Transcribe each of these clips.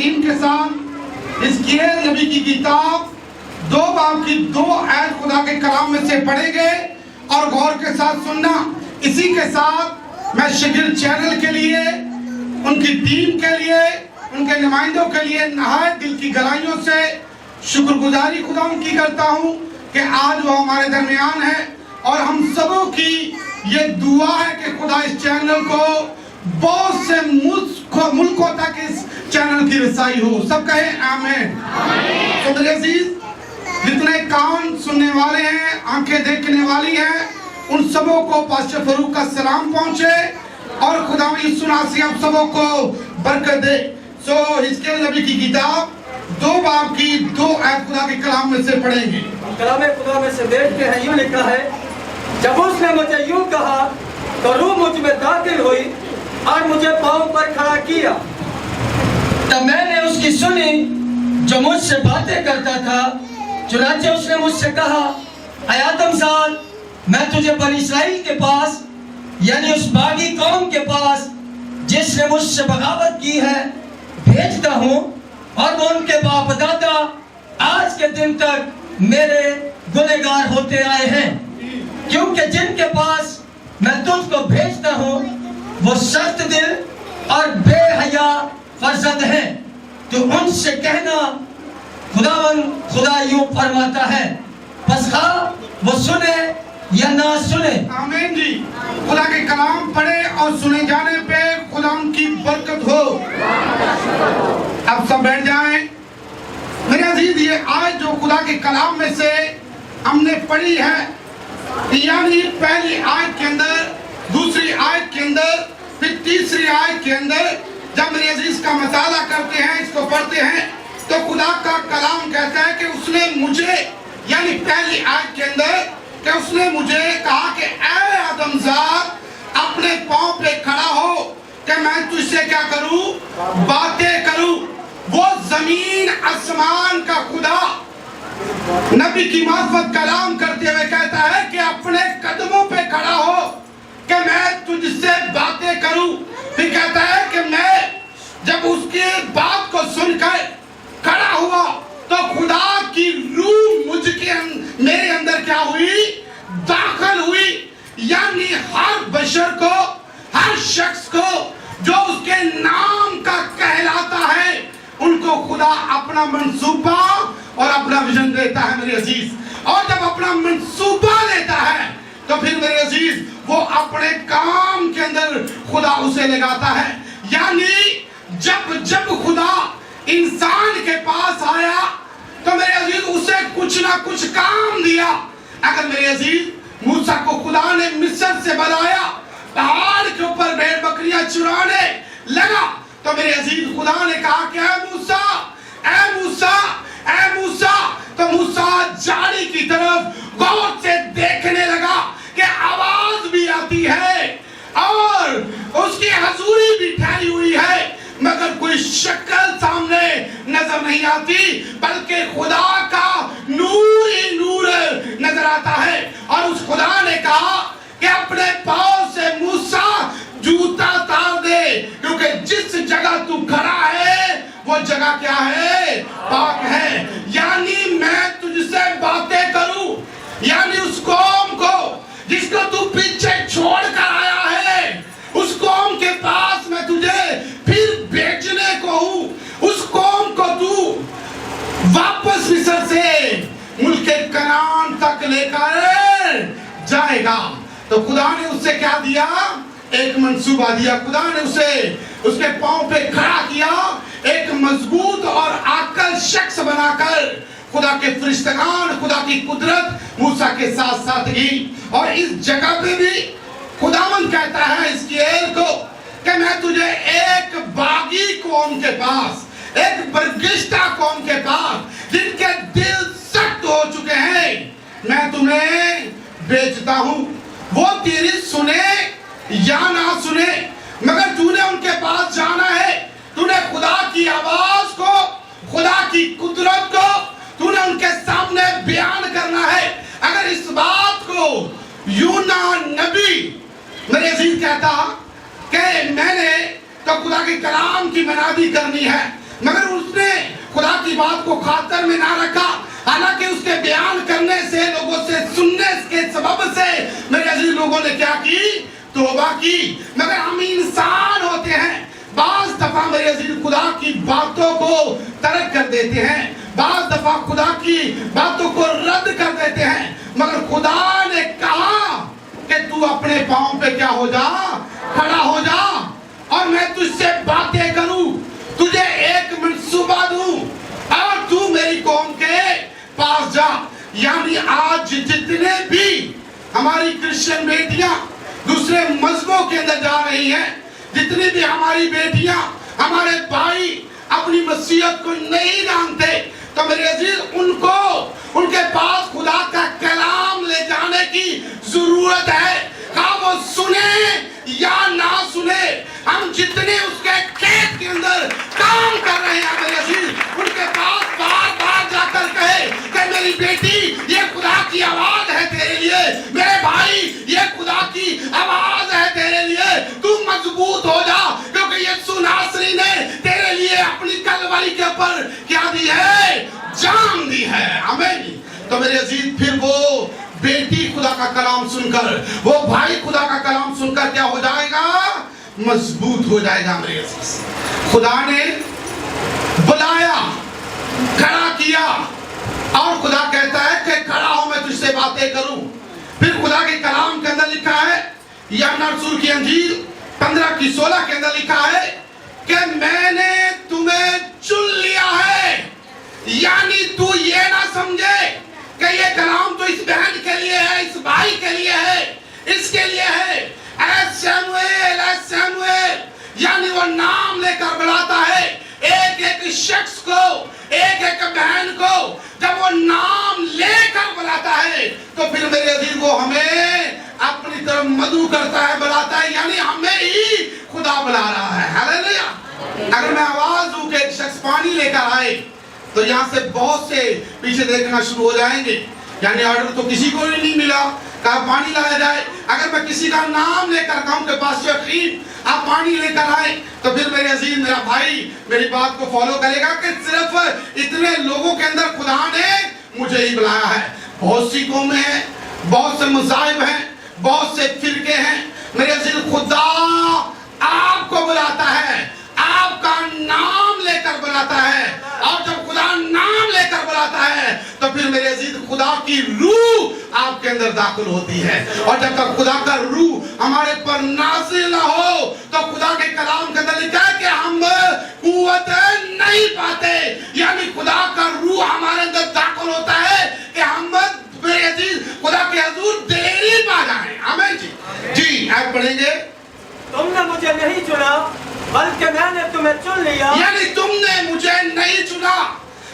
یقین کے ساتھ حزقیل نبی کی کتاب 2 باب کی 2 آیت خدا کے کلام میں سے پڑھیں گے اور غور کے ساتھ سننا۔ اسی کے ساتھ میں شگرد چینل کے لیے، ان کی ٹیم کے لیے، ان کے نمائندوں کے لیے نہایت دل کی گہرائیوں سے شکر گزاری خدا ان کی کرتا ہوں کہ آج وہ ہمارے درمیان ہے، اور ہم سبوں کی یہ دعا ہے کہ خدا اس چینل کو بہت سے ملکوں تک اس چینل کی رسائی ہو۔ سب کہیں آمین۔ تو میرے عزیز، جتنے کان سننے والے ہیں، آنکھیں دیکھنے والی ہیں، ان سبوں کو پاسٹر فاروق کا سلام پہنچے اور خدا یسوع مسیح ہم سبوں کو برکت دے۔ حزقیل نبی کی کتاب 2 باب کی 2 آیت خدا کے کلام میں سے پڑھیں گے۔ کلام خدا میں سے دیکھتے ہیں، یوں لکھا ہے، جب اس نے مجھے یوں کہا تو روح مجھ میں داخل ہوئی اور مجھے پاؤں پر کھڑا کیا۔ تب میں نے اس کی سنی جو مجھ سے باتیں کرتا تھا۔ چنانچہ اس نے مجھ سے کہا، اے آدم زاد، میں تجھے بنی اسرائیل کے پاس، یعنی اس باغی قوم کے پاس جس نے مجھ سے بغاوت کی ہے، بھیجتا ہوں، اور وہ ان کے باپ دادا آج کے دن تک میرے گنہگار ہوتے آئے ہیں، کیونکہ جن کے پاس میں تجھ کو بھیجتا ہوں وہ سخت دل اور بے حیا فرزند ہیں۔ تو ان سے کہنا، خدا یوں فرماتا ہے، پس خواہ وہ سنے یا نہ سنے۔ آمین جی۔ خدا کے کلام پڑھے اور سنے جانے پہ خدا ان کی برکت ہو۔ اب سب بیٹھ جائیں۔ میرے عزیز، یہ آیت جو خدا کے کلام میں سے ہم نے پڑھی ہے، یعنی پہلی آیت کے اندر، دوسری آیت کے اندر، پھر تیسری آیت کے اندر جب میرے عزیز کا مطالعہ کرتے ہیں، اس کو پڑھتے ہیں، تو خدا کا کلام کہتا ہے کہ اس نے مجھے، یعنی پہلی آیت کے اندر، کہ اس نے مجھے کہا کہ اے آدم زاد، اپنے پاؤں پہ کھڑا ہو کہ میں تجھ سے کیا کروں؟ باتیں کروں۔ وہ زمین آسمان کا خدا نبی کی معرفت کلام کرتے ہوئے کہتا ہے کہ اپنے قدموں پہ کھڑا ہو کہ میں تجھ سے باتیں کروں۔ پھر کہتا ہے کہ میں جب اس کی بات کو سن کر کھڑا ہوا تو خدا کی روح میرے اندر کیا ہوئی؟ داخل ہوئی۔ یعنی ہر بشر کو، ہر شخص کو جو اس کے نام کا کہلاتا ہے، ان کو خدا اپنا منصوبہ اور اپنا ویژن دیتا ہے میرے عزیز۔ اور جب اپنا منصوبہ لیتا ہے تو پھر میرے عزیز وہ اپنے کام کے اندر خدا اسے لگاتا ہے۔ یعنی جب خدا انسان کے پاس آیا تو میرے عزیز اسے کچھ نہ کچھ کام دیا۔ اگر میرے عزیز موسیٰ کو خدا نے مصر سے بلایا، پہاڑ کے اوپر بھیڑ بکریاں چرانے لگا، تو میرے عزیز خدا نے کہا کہ اے موسیٰ، اے موسیٰ، اے موسیٰ، تو موسیٰ جھاڑی کی طرف غور سے دیکھنے لگا کہ آواز بھی آتی ہے اور اس کی حضوری بھی ٹھہری ہوئی ہے، مگر کوئی شکل سامنے نظر نہیں آتی، بلکہ خدا کا نور ہی نور نظر آتا ہے۔ اور اس خدا نے کہا کہ اپنے پاؤں سے موسیٰ جوتا اتار دے، کیونکہ جس جگہ تو کھڑا ہے وہ جگہ کیا ہے؟ پاک ہے۔ یعنی میں تجھ سے باتیں کروں، یعنی اس قوم کو جس کو تو پیچھے چھوڑ کر آیا ہے، اس قوم کے پاس میں تجھے پھر بیچنے کو ہوں۔ اس قوم کو تو واپس مصر سے ملک کنعان تک لے کر جائے گا۔ تو خدا نے اس سے کیا دیا؟ ایک منصوبہ دیا۔ خدا نے اسے اس کے پاؤں پہ کھڑا کیا، ایک مضبوط اور عاقل شخص بنا کر خدا کے فرشتگان، خدا کی قدرت موسیٰ کے ساتھ ساتھ گئی۔ اور اس جگہ پہ بھی خداوند کہتا ہے حزقیل کو کہ میں تجھے ایک باغی قوم کے پاس، ایک برگشتہ قوم کے پاس جن کے دل سخت ہو چکے ہیں، میں تمہیں بیچتا ہوں۔ وہ تیری سنے یا نہ سنے، مگر تو نے ان کے پاس جانا ہے، تو نے خدا کی آواز کو، خدا کی قدرت کو تو نے ان کے سامنے بیان کرنا ہے۔ اگر اس بات کو یونا نبی میرے عزیز کہتا کہ میں نے تو خدا کے کلام کی منادی کرنی ہے، مگر اس نے خدا کی بات کو خاطر میں نہ رکھا، حالانکہ اس کے بیان کرنے سے، لوگوں سے سننے کے سبب سے میرے عزیز لوگوں نے کیا کی؟ توبہ کی۔ مگر ہم انسان ہوتے ہیں، بعض دفعہ میرے عزیز خدا کی باتوں کو ترک کر دیتے ہیں، بعض دفعہ خدا کی باتوں کو رد کر دیتے ہیں، مگر خدا نے کہا کہ تو اپنے پاؤں پہ کیا ہو جا؟ کھڑا ہو جا، اور میں تجھ سے باتیں کروں، تجھے ایک منصوبہ دوں، اور تو میری قوم کے پاس جا۔ یعنی آج جتنے بھی ہماری کرسچن بیٹیاں دوسرے مذہبوں کے اندر جا رہی ہیں، جتنی بھی ہماری بیٹیاں، ہمارے بھائی اپنی مسیحیت کو نہیں جانتے، تو میرے عزیز ان کے پاس خدا کا کلام لے جانے کی ضرورت ہے، خواہ وہ سنے یا نہ سنے۔ ہم جتنے اس کے کھیت کے اندر کام کر رہے ہیں میرے عزیز، ان کے پاس بار بار جا کر کہے کہ میری بیٹی یہ خدا کی آواز ہے تیرے لیے، میرے بھائی یہ خدا کی آواز ہے تیرے لیے، تو مضبوط ہو جا، کیونکہ یسوع ناصری نے تیرے لیے اپنی کلوری کے اوپر کیا دی ہے؟ جان دی ہے۔ آمین۔ تو میرے عزیز پھر وہ بیٹی خدا کا کلام سن کر، وہ بھائی خدا کا کلام سن کر کیا ہو جائے گا؟ مضبوط ہو جائے گا میرے عزیز۔ خدا نے بلایا، کھڑا کیا، اور خدا کہتا ہے کہ کھڑا ہو میں تجھ سے باتیں کروں۔ پھر خدا کے کلام کے اندر لکھا ہے، یوحنا رسول کی انجیل 15:16 کے اندر لکھا ہے کہ میں نے تمہیں چن لیا ہے۔ یعنی تو یہ نہ سمجھے کہ یہ کلام تو اس بہن کے لیے ہے، اس بھائی کے لیے ہے، اس کے لیے ہے۔ اے سیموئیل، اے سیموئیل، یعنی وہ نام لے کر بلاتا ہے ایک ایک شخص کو، ایک ایک بہن کو۔ جب وہ نام لے کر بلاتا ہے تو پھر میرے عزیز وہ ہمیں اپنی طرف مدعو کرتا ہے، بلاتا ہے، یعنی ہمیں ہی خدا بلا رہا ہے۔ ہاللیلویا۔ اگر میں آواز دوں کہ ایک شخص پانی لے کر آئے تو یہاں سے بہت سے پیچھے دیکھنا شروع ہو جائیں گے، یعنی آرڈر تو کسی کو نہیں ملا، کہا پانی لایا جائے۔ اگر میں کسی کا نام لے کر کہوں کہ پاسٹر یقین آپ پانی لے کر آئے، تو پھر میرے عزیز میرا بھائی میری بات کو فالو کرے گا کہ صرف اتنے لوگوں کے اندر خدا نے مجھے ہی بلایا ہے۔ بہت سی قومیں ہیں، بہت سے مذاہب ہیں، بہت سے فرقے ہیں، میرے عزیز خدا آپ کو بلاتا ہے، آپ کا نام لے کر بلاتا ہے، اور جب خدا نام لے کر بلاتا ہے تو پھر میرے عزیز خدا کی روح آپ کے اندر داخل ہوتی ہے، اور جب تک خدا کا روح ہمارے پر نازل نہ ہو تو خدا کے کلام کے اندر لکھا ہے کہ ہم قوت نہیں پاتے۔ یعنی خدا کا روح ہمارے اندر داخل ہوتا ہے کہ ہم میرے عزیز خدا کے حضور دلیری پا جائیں۔ آمین جی۔ جی آپ پڑھیں گے، تم نے مجھے نہیں چنا بلکہ میں نے تمہیں چن لیا۔ یعنی تم نے مجھے نہیں چنا،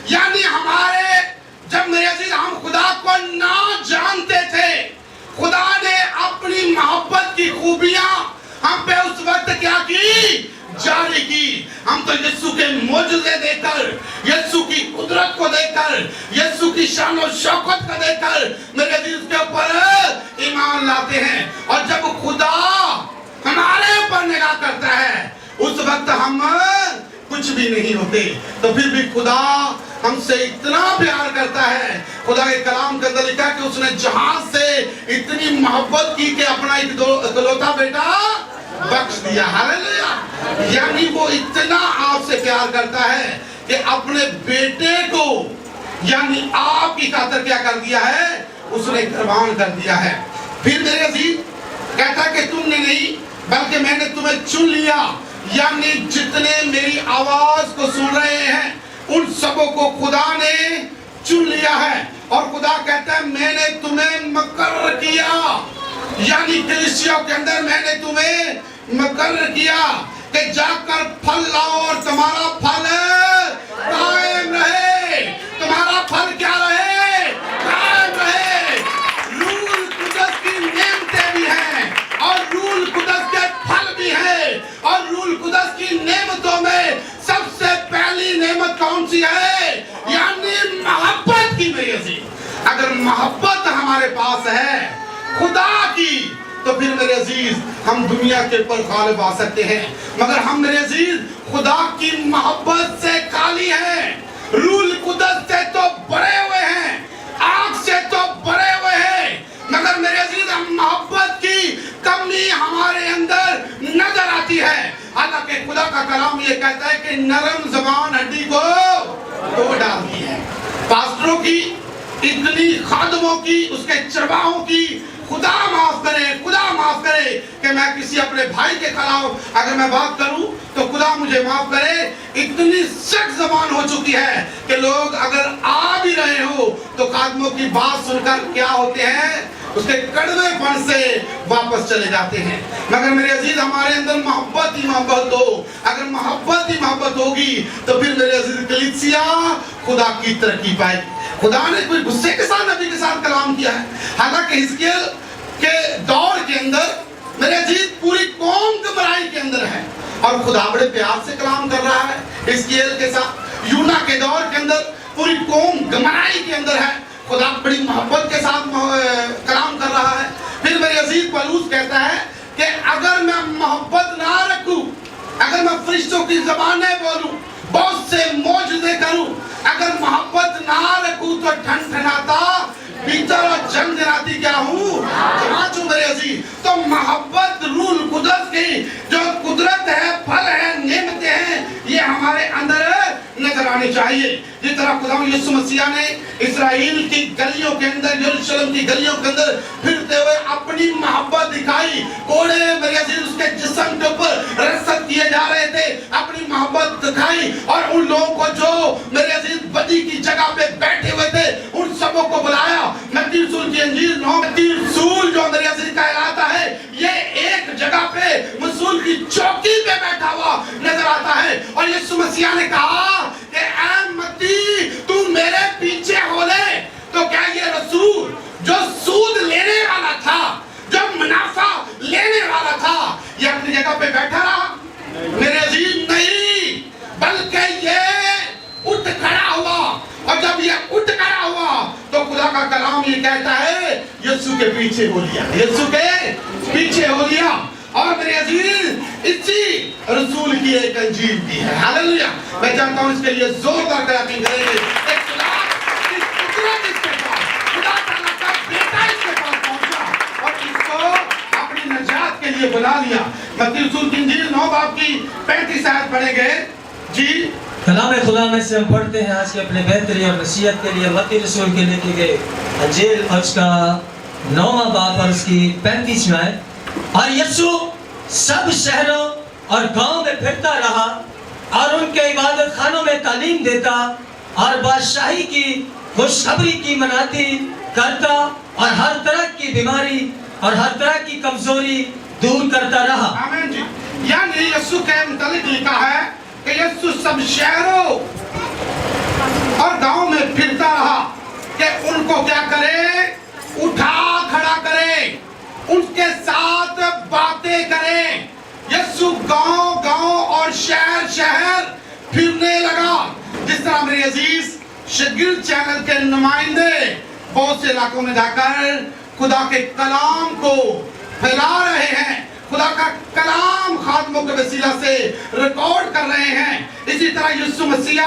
یعنی ہمارے جب میرے عزیز ہم خدا کو نہ جانتے تھے، خدا نے اپنی محبت کی خوبیاں ہم پہ اس وقت کیا کی؟ جاری کی۔ ہم تو یسوع کے معجزے دیکھ کر، یسوع کی قدرت کو دیکھ کر، یسوع کی شان و شوکت کو دیکھ کر میرے عزیز کے اوپر ایمان لاتے ہیں، اور جب خدا ہمارے اوپر نگاہ کرتا ہے اس وقت ہم کچھ بھی نہیں ہوتے۔ تو پھر بھی خدا ہم سے اتنا پیار کرتا ہے، خدا کے کلام کے اندر لکھا ہے کہ اس نے جہاں سے اتنی محبت کی کہ اپنا اکلوتا بیٹا بخش دیا۔ ہاللیلویا۔ یعنی وہ اتنا آپ سے پیار کرتا ہے کہ اپنے بیٹے کو یعنی آپ کی خاطر کیا کر دیا ہے؟ اس نے قربان کر دیا ہے۔ پھر میرے عزیز کہتا کہ تم نے نہیں بلکہ میں نے تمہیں چن لیا، یعنی جتنے میری آواز کو سن رہے ہیں ان سبوں کو خدا نے چن لیا ہے، اور خدا کہتا ہے میں نے تمہیں مقرر کیا، یعنی کلیسیوں کے اندر میں نے تمہیں مقرر کیا کہ جا کر پھل لاؤ اور تمہارا پھل قائم رہے۔ تمہارا پھل کیا رہے؟ قائم رہے۔ روح القدس کی نعمتیں بھی ہیں اور روح القدس کے پھل بھی ہیں، اور روح القدس کی نعمتوں میں سب سے پہلی نعمت کون سی ہے؟ یعنی محبت کی۔ میری عزیز اگر محبت ہمارے پاس ہے خدا کی تو پھر میرے عزیز ہم دنیا کے اوپر غالب آ سکتے ہیں. مگر ہم میرے عزیز خدا کی محبت سے خالی ہیں, روح القدس سے تو بھرے ہوئے ہیں, آگ سے تو بھرے ہوئے ہیں, مگر میرے عزیز ہم محبت کی کمی ہمارے اندر نظر آتی ہے. حالانکہ خدا کا کلام یہ کہتا ہے کہ نرم زبان ہڈی کو توڑ ڈالتی ہے. پاسٹروں کی, اتنی خادموں کی, اس کے چرواہوں کی, خدا معاف کرے کہ میں کسی اپنے بھائی کے خلاف اگر میں بات کروں تو خدا مجھے معاف کرے, اتنی سخت زبان ہو چکی ہے کہ لوگ اگر آ بھی رہے ہو تو خادموں کی بات سن کر کیا ہوتے ہیں, اس کے کڑوے پن سے واپس چلے جاتے ہیں. مگر میرے عزیز ہمارے اندر محبت ہی محبت ہو, اگر محبت ہی محبت ہوگی تو پھر میرے عزیز کلیسیا خدا کی ترقی پائے گی. خدا نے کوئی غصے کے ساتھ نبی کے ساتھ کلام کیا ہے. حالانکہ حزقیل کے دور کے اندر میرے عزیز پوری قوم گمراہی کے اندر ہے اور خدا بڑے پیار سے کلام کر رہا ہے حزقیل کے ساتھ. یونا کے دور کے اندر پوری قوم گمراہی کے اندر ہے, خدا بڑی محبت کے ساتھ کلام کر رہا ہے. پھر میرے عزیز پولس کہتا ہے کہ اگر میں محبت نہ رکھوں, اگر میں فرشتوں کی زبانیں بولوں, بہت سے معجزے کروں, اگر محبت نہ رکھوں تو ٹھن ٹھناتا بھیتر اور جنگ جناتی کیا ہوں, جماعت ہوں میرے عزیز. تو محبت روح القدس کی جو قدرت ہے, پھل ہے, نعمتیں ہیں, یہ ہمارے اندر نظر آنی چاہیے. جس طرح خدا یسوع مسیح نے اسرائیل کی گلیوں کے اندر, یروشلم کی گلیوں کے اندر پھرتے ہوئے اپنی محبت دکھائی, کوڑے میرے عزیز اس کے جسم کے اوپر رسد کیے جا رہے تھے, اپنی محبت دکھائی اور ان لوگوں کو جو میرے عزیز بدی کی جگہ پہ بیٹھے ہوئے تھے ان سبوں کو بلایا. متی رسول کی انجیل 9 متی رسول جو میرے عزیز کہلاتا ہے یہ ایک جگہ پہ رسول کی چوکی پہ بیٹھا ہوا نظر آتا ہے اور یسوع مسیح نے کہا کہ اے متی تو میرے پیچھے ہو لے. تو کیا یہ رسول جو سود لینے والا تھا, جو منافع لینے والا تھا, یہ اپنی جگہ پہ بیٹھا رہا؟ میرے عزیز نہیں, بلکہ یہ اٹھ کھڑا ہوا. اور جب یہ اٹھ کھڑا ہوا تو خدا کا کلام یہ کہتا ہے یسوع کے پیچھے ہو لیا, یسوع کے پیچھے ہو لیا. اور میرے عزیز اسی رسول کی ایک انجیل بھی ہے. ہاللویا. میں چاہتا ہوں اس کے لیے زوردار کلام کریں گے. ایک خدا کی قدرت اس کے پاس, خدا تعالیٰ کا بیٹا اس کے پاس پہنچا اور اس کو اپنی نجات کے لیے بنا لیا. متی رسول کی انجیل 9 باب کی 35 آیت پڑھیں گے. جی کلام خدا میں سے ہم پڑھتے ہیں آج کے اپنے بہتری اور نصیحت کے لیے متی رسول کے لکھے گئے انجیل اور اس کا 9واں باب اور اس کی 35 آیت. اور یسوع سب شہروں اور گاؤں میں پھرتا رہا اور ان کے عبادت خانوں میں تعلیم دیتا اور بادشاہی کی خوشخبری کی منادی کرتا اور ہر طرح کی بیماری اور ہر طرح کی کمزوری دور کرتا رہا. آمین جی. یعنی یسوع کے متعلق لکھا ہے کہ یسوع سب شہروں اور گاؤں میں پھرتا رہا کہ ان کو کیا کرے, اٹھا کھڑا کرے, ان کے ساتھ باتیں کریں. یسوع گاؤں گاؤں اور شہر شہر پھرنے لگا. جس طرح میرے عزیز شگرد چینل کے نمائندے بہت سے علاقوں میں جا کر خدا کے کلام کو پھیلا رہے ہیں, خدا کا کلام خادموں کے وسیلہ سے ریکارڈ کر رہے ہیں, اسی طرح یسوع مسیح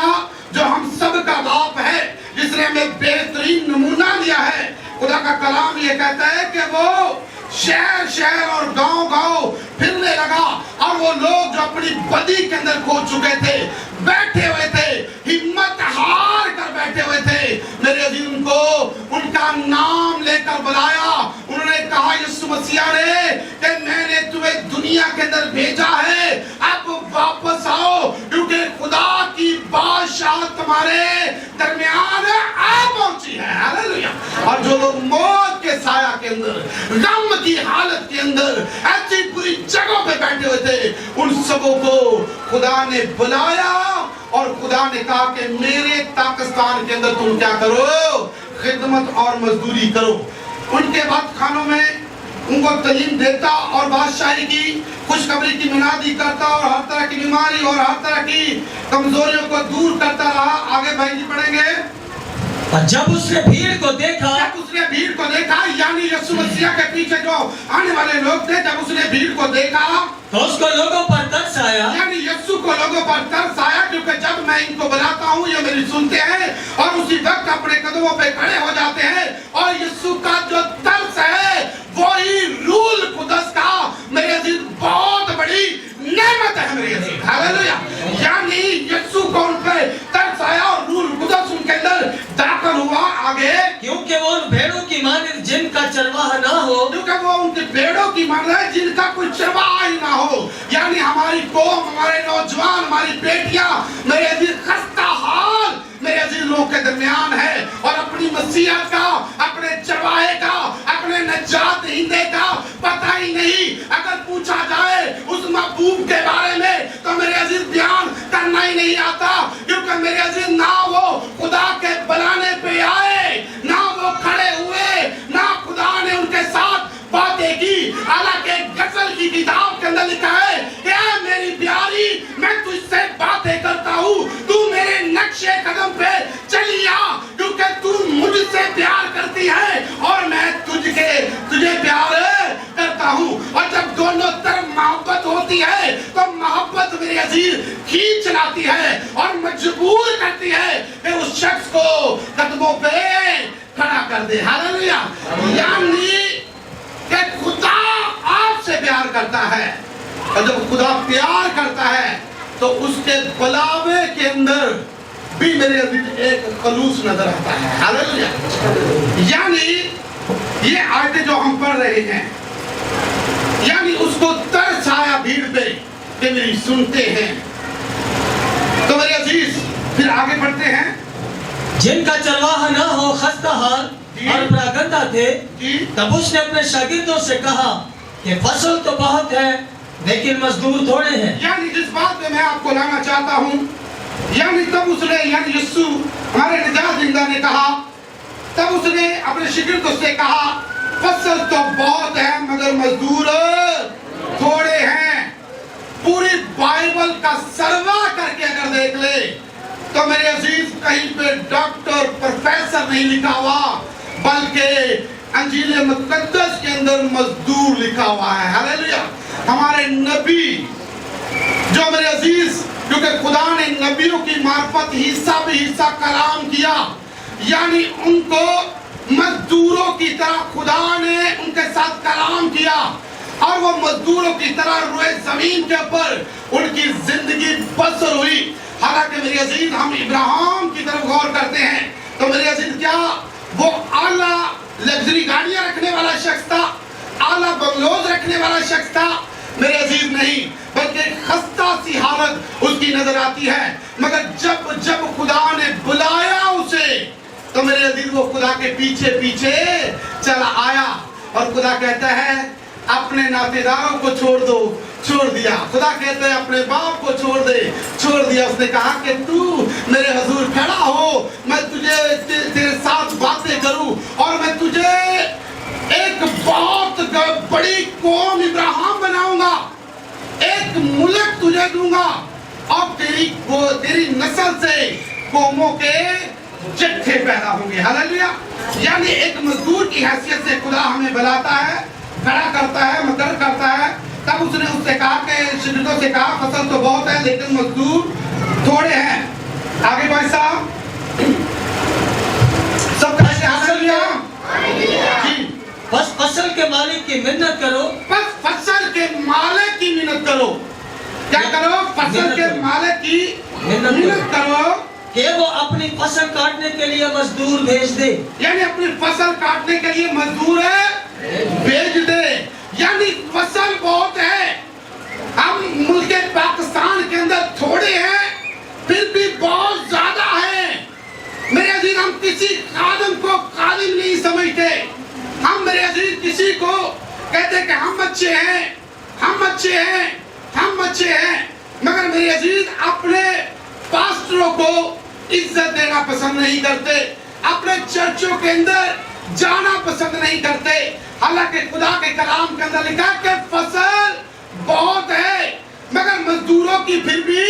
جو ہم سب کا باپ ہے, جس نے ہمیں بہترین نمونہ دیا ہے, خدا کا کلام یہ کہتا ہے کہ وہ شہر شہر اور گاؤں گاؤں پھرنے لگا اور وہ لوگ جو اپنی بدی کے اندر کھو چکے تھے, بیٹھے ہوئے تھے, ہمت ہار کر بیٹھے ہوئے تھے, میرے عزیز ان کو ان کا نام لے کر بلایا. انہوں نے کہا یسوع مسیح نے کہ میں نے تمہیں دنیا کے اندر بھیجا ہے, اب واپس آؤ کیونکہ خدا کی بادشاہ تمہارے درمیان آ پہنچی ہے. ہاللویا. اور جو لوگ موت کے سایہ کے اندر, غم کی حالت کے اندر ایسی پوری جگہوں پہ بیٹھے ہوئے تھے, ان سبوں کو خدا نے بلایا اور خدا نے کہا کہ میرے پاکستان کے اندر تم کیا کرو, خدمت اور مزدوری کرو. ان کے بعد خانوں میں ان کو تعلیم دیتا اور بادشاہی کی خوشخبری کی منادی کرتا اور ہر طرح کی بیماری اور ہر طرح کی کمزوریوں کو دور کرتا رہا. آگے بھائی جی پڑھیں گے. اور جب اس نے بھیڑ کو دیکھا یعنی یسوع مسیح کے پیچھے جو آنے والے لوگ تھے، جب اس نے بھیڑ کو دیکھا تو اس کو لوگوں پر ترس آیا، یعنی یسوع کو لوگوں پر ترس آیا، کیونکہ جب میں ان کو بلاتا ہوں یہ میری سنتے ہیں اور اسی وقت اپنے قدموں پہ کھڑے ہو جاتے ہیں. اور یسوع کا جو ترس ہے وہی روح القدس کا میرے عزیز بہت بڑی نعمت ہے میرے عزیز. ہاللویا. یعنی یسوع کو ان پہ ترس آیا اور روح القدس ان کے اندر داخل ہوا. آگے کیونکہ وہ ان بھیڑوں کی مانند جن کا چرواہا نہ ہو، کیونکہ وہ ان کی بھیڑوں کی مانند ہے جن کا کوئی چرواہا ہی نہ ہو. یعنی ہماری قوم، ہمارے نوجوان، ہماری بیٹیاں میرے عزیز خستہ حال میرے عزیز لوگوں کے درمیان ہے، اور اپنی مسیحیت کا، اپنے چرواہے کا، اپنے نجات دہندے کا پتہ ہی نہیں. اگر پوچھا جائے اس محبوب کے بارے میں تو میرے عزیز بیان کرنا ہی نہیں آتا، کیونکہ میرے عزیز نہ وہ خدا کے بلانے پہ آئے، نہ وہ کھڑے ہوئے، نہ خدا نے ان کے ساتھ باتیں کی. حالانکہ غزل کی کتاب کے اندر لکھا ہے کہ اے میری پیاری میں تجھ سے باتیں کرتا ہوں، تو میرے نقشے قدم پہ چلی آ، کیونکہ تو مجھ سے پیار کرتی ہے اور میں تجھے پیار کرتا ہوں. اور جب دونوں طرف محبت ہوتی ہے تو محبت میرے عزیز کھینچ لاتی ہے اور مجبور کرتی ہے کہ اس شخص کو قدموں پہ کھڑا کر دے. ہاللویا. یعنی کہ خدا آپ سے پیار کرتا ہے، اور جب خدا پیار کرتا ہے تو اس کے بلاوے کے اندر بھی میرے عزیز ایک خلوص نظر آتا ہے. ہاللویا. یعنی یہ آیتیں جو ہم پڑھ رہے ہیں، یعنی اس کو ترس آیا بھیڑ پہ کہ میری سنتے ہیں. تو میرے عزیز پھر آگے بڑھتے ہیں. جن کا چرواہا نہ ہو، خستہ حال اور پراگندہ تھے. تب اس نے اپنے شاگردوں سے کہا کہ فصل تو بہت ہے لیکن مزدور تھوڑے ہیں. یعنی جس بات میں آپ کو لانا چاہتا ہوں، یعنی تب اس نے، یعنی یسوع ہمارے نجات دہندہ نے کہا، تب اس نے اپنے شاگردوں سے کہا فصل تو بہت ہے مگر مزدور تھوڑے ہیں. پوری بائبل کا سروا کر کے اگر دیکھ لے تو میرے عزیز کہیں پہ ڈاکٹر پروفیسر نہیں لکھا ہوا، بلکہ انجیل مقدس کے اندر مزدور لکھا ہوا ہے. ہاللویا. ہمارے نبی جو میرے عزیز، کیونکہ خدا نے نبیوں کی معرفت حصہ بھی حصہ کلام کیا، یعنی ان کو مزدوروں کی طرح خدا نے ان کے ساتھ کلام کیا، اور وہ مزدوروں کی طرح روئے زمین کے اوپر ان کی زندگی بسر ہوئی. حالانکہ میرے عزیز ہم ابراہیم کی طرف غور کرتے ہیں تو میرے عزیز کیا وہ اعلیٰ لگژری گاڑیاں رکھنے والا شخص تھا، اعلیٰ بنگلوز رکھنے والا شخص تھا؟ میرے عزیز نہیں، بلکہ خستہ سی حالت اس کی نظر آتی ہے. مگر جب خدا نے بلایا اسے تو میرے عزیز وہ خدا کے پیچھے پیچھے چلا آیا، اور خدا کہتا ہے اپنے ناطے داروں کو چھوڑ دیا. خدا کہتا ہے اپنے باپ کو چھوڑ دیا. اس نے کہا کہ تو میرے حضور کھڑا ہو، میں تجھے تیرے ساتھ باتیں کروں، اور میں تجھے ایک بہت بڑی قوم ابراہیم بناؤں گا، ایک ملک تجھے دوں گا، اور تیری نسل سے قوموں کے جتھے پیدا ہوں گے. ہاللویا. یعنی ایک مزدور کی حیثیت سے خدا ہمیں بلاتا ہے، کھڑا کرتا ہے، مقرر کرتا ہے. تب اس نے اس سے کہا کہ شاگردوں سے کہا فصل تو بہت ہے لیکن مزدور تھوڑے ہیں. آگے بھائی صاحب سب کہتے ہیں ہاللویا. جی. بس فصل کے مالک کی منت کرو. بس فصل کے مالک کی منت کرو. کیا کرو؟ فصل کے مالک کی منت کرو کہ وہ اپنی فصل کاٹنے کے لیے مزدور بھیج دے. یعنی اپنی فصل کاٹنے کے لیے مزدور بھیج دے. یعنی فصل بہت ہے، ہم ملک پاکستان کے اندر تھوڑے ہیں پھر بھی بہت زیادہ ہیں. میرے عزیز ہم کسی خادم کو خادم نہیں سمجھتے. ہم میرے عزیز کسی کو کہتے کہ ہم اچھے ہیں، ہم اچھے ہیں، ہم اچھے ہیں، مگر میرے عزیز اپنے پاسٹروں کو عزت دینا پسند نہیں کرتے، اپنے چرچوں کے اندر جانا پسند نہیں کرتے. حالانکہ خدا کے کلام کے اندر لکھا کہ فصل بہت ہے مگر مزدوروں کی پھر بھی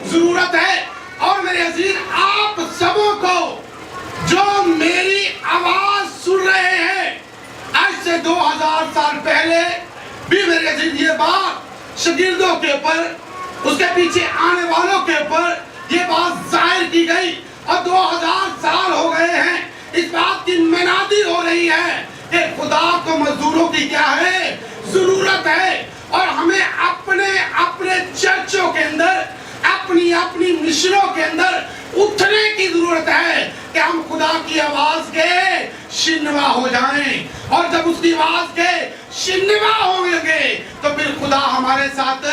ضرورت ہے. اور میرے عزیز آپ سبوں کو جو سال پہلے بھی میرے عزیز یہ بات شاگردوں کے اوپر، اس کے پیچھے آنے والوں کے اوپر یہ بات ظاہر کی گئی، اور 2000 سال ہو گئے ہیں اس بات کی منادی ہو رہی ہے کہ خدا کو مزدوروں کی کیا ہے؟ ضرورت ہے، اور ہمیں اپنے چرچوں کے اندر، اپنی مشنوں کے اندر اٹھنے کی ضرورت ہے کہ ہم خدا کی آواز کے شنوا ہو جائیں، اور جب اس کی آواز کے شنوا ہوں گے تو پھر خدا ہمارے ساتھ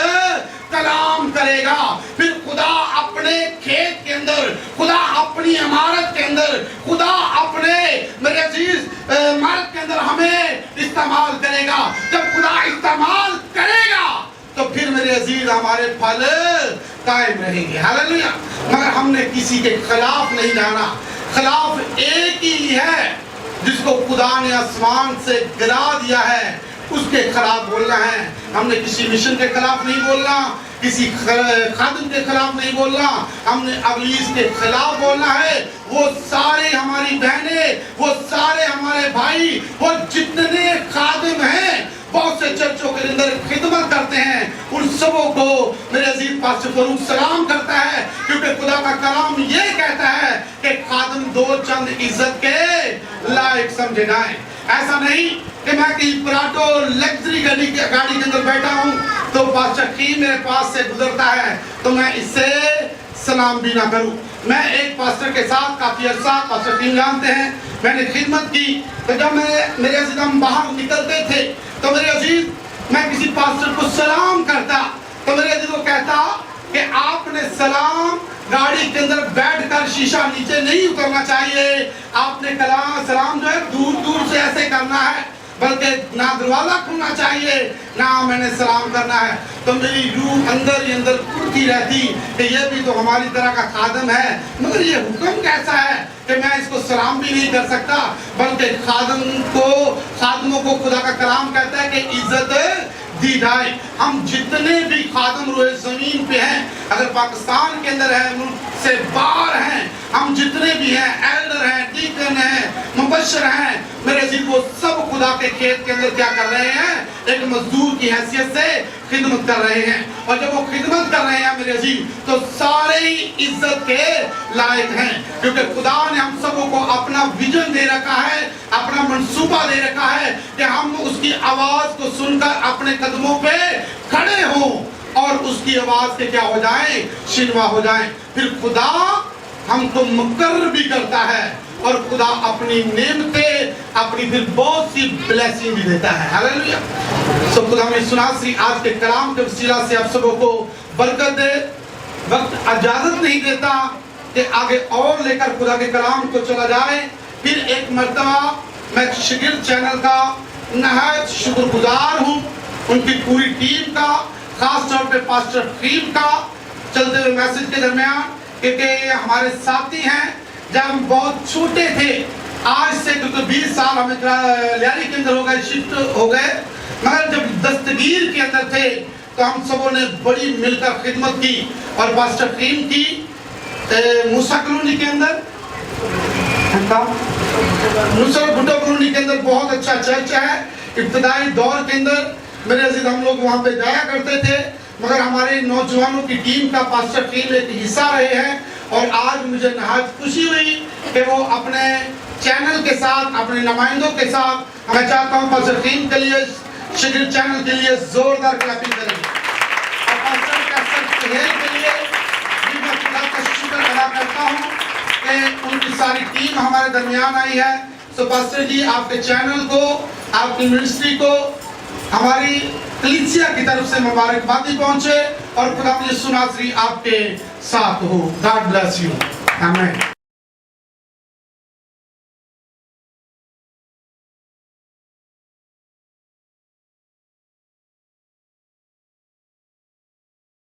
کلام کرے گا، پھر خدا اپنے کھیت کے اندر، خدا اپنی عمارت کے اندر، خدا اپنے میرے عزیز عمارت کے اندر ہمیں استعمال کرے گا۔ جب خدا استعمال کرے گا تو پھر میرے عزیز ہمارے پھل قائم رہیں گے۔ ہاللیلویا۔ مگر ہم نے کسی کے خلاف نہیں جانا، خلاف ایک ہی ہے جس کو خدا نے آسمان سے گرا دیا ہے، اس کے خلاف بولنا ہے۔ ہم نے کسی مشن کے خلاف نہیں بولنا، کسی خادم کے خلاف نہیں بولنا، ہم نے ابلیس کے خلاف بولنا ہے۔ وہ سارے ہماری بہنیں، وہ سارے ہمارے بھائی، وہ جتنے خادم ہیں، بہت سے چرچوں کے اندر خدمت کرتے ہیں، ان سبوں کو میرے عزیز پاسٹر فاروق سلام کرتا ہے، کیونکہ خدا کا کلام یہ کہتا ہے کہ خادم دو چند عزت کے لائق سمجھے جائیں۔ ایسا نہیں کہ میں کہیں پراٹو لگزری گاڑی کے اندر بیٹھا ہوں تو پاسٹر خیم میرے پاس سے گزرتا ہے تو میں اس سے سلام بھی نہ کروں۔ میں ایک پاسٹر کے ساتھ کافی عرصہ، پاسٹر خیم جانتے ہیں، میں نے خدمت کی، تو جب میرے عزیز ہم باہر نکلتے تھے تو میرے عزیز میں کسی پاسٹر کو سلام کرتا تو میرے عزیز وہ کہتا کہ آپ نے سلام گاڑی کے اندر بیٹھ کر شیشہ نیچے نہیں اترنا چاہیے، آپ نے سلام جو ہے دور دور سے ایسے کرنا ہے، بلکہ نہ دروازہ کھلنا چاہیے نہ میں نے سلام کرنا ہے۔ تو میری روح اندر ہی اندر اڑتی رہتی کہ یہ بھی تو ہماری طرح کا خادم ہے، مگر یہ حکم کیسا ہے کہ میں اس کو سلام بھی نہیں کر سکتا، بلکہ خادموں کو خدا کا کلام کہتا ہے کہ عزت دی جائے۔ ہم جتنے بھی خادم روئے زمین پہ ہیں، اگر پاکستان کے اندر ہیں، ملک سے باہر ہیں، ہم جتنے بھی ہیں، ایلڈر ہیں، ڈیکن ہیں، مبشر ہیں، میرے عزیز وہ سب خدا کے کھیت کے اندر کیا کر رہے ہیں؟ ایک مزدور کی حیثیت سے خدمت کر رہے ہیں، اور جب وہ خدمت کر رہے ہیں میرے عزیز تو سارے ہی عزت کے لائق ہیں، کیونکہ خدا نے ہم سبوں کو اپنا ویژن دے رکھا ہے، اپنا منصوبہ دے رکھا ہے کہ ہم اس کی آواز کو سن کر اپنے قدموں پہ کھڑے ہوں اور اس کی آواز کے کیا ہو جائیں؟ شنوا ہو جائیں۔ پھر خدا ہم کو مقرر بھی کرتا ہے، اور خدا اپنی نعمتیں، اپنی پھر بہت سی بلیسنگ بھی دیتا ہے۔ ہاللیلویا۔ سب خدا ہمیں سناسی آج کے کلام کے وسیلہ سے آپ سبوں کو برکت دے۔ وقت اجازت نہیں دیتا کہ آگے اور لے کر خدا کے کلام کو چلا جائے۔ پھر ایک مرتبہ میں شگرد چینل کا نہایت شکر گزار ہوں، ان کی پوری ٹیم کا، خاص طور پہ پاسٹر خیم کا، چلتے ہوئے میسج کے درمیان، کیونکہ یہ ہمارے ساتھی ہیں۔ جب ہم بہت چھوٹے تھے، آج سے 20 سال ہمیں لیاری کے اندر ہو گئے، شفٹ ہو گئے، مگر جب دستگیر کے اندر تھے تو ہم سبوں نے بڑی مل کر خدمت کی، اور پاسٹر خیم کی موسیٰ کلونی کے اندر، نصرت بھٹو کلونی کے اندر بہت اچھا چرچ ہے۔ ابتدائی دور کے اندر میرے عزیز ہم لوگ وہاں پہ جایا کرتے تھے، مگر ہمارے نوجوانوں کی ٹیم کا پاسٹر خیم ایک حصہ رہے ہیں، اور آج مجھے نہایت خوشی ہوئی کہ وہ اپنے چینل کے ساتھ، اپنے نمائندوں کے ساتھ، میں چاہتا ہوں پاسٹر خیم کے لیے، شگرد چینل کے لیے زوردار کلیپنگ کریں، اور پاسٹر کیسر سہیل کے لیے بھی میں خدا کا شکر ادا کرتا ہوں کہ ان کی ساری ٹیم ہمارے درمیان آئی ہے۔ سو پاسٹر جی آپ کے چینل کو، آپ کی منسٹری کو ہماری کلیسیا کی طرف سے مبارکبادی پہنچے، اور خدا یسوع ناصری آپ کے ساتھ ہو۔ God bless you. Amen.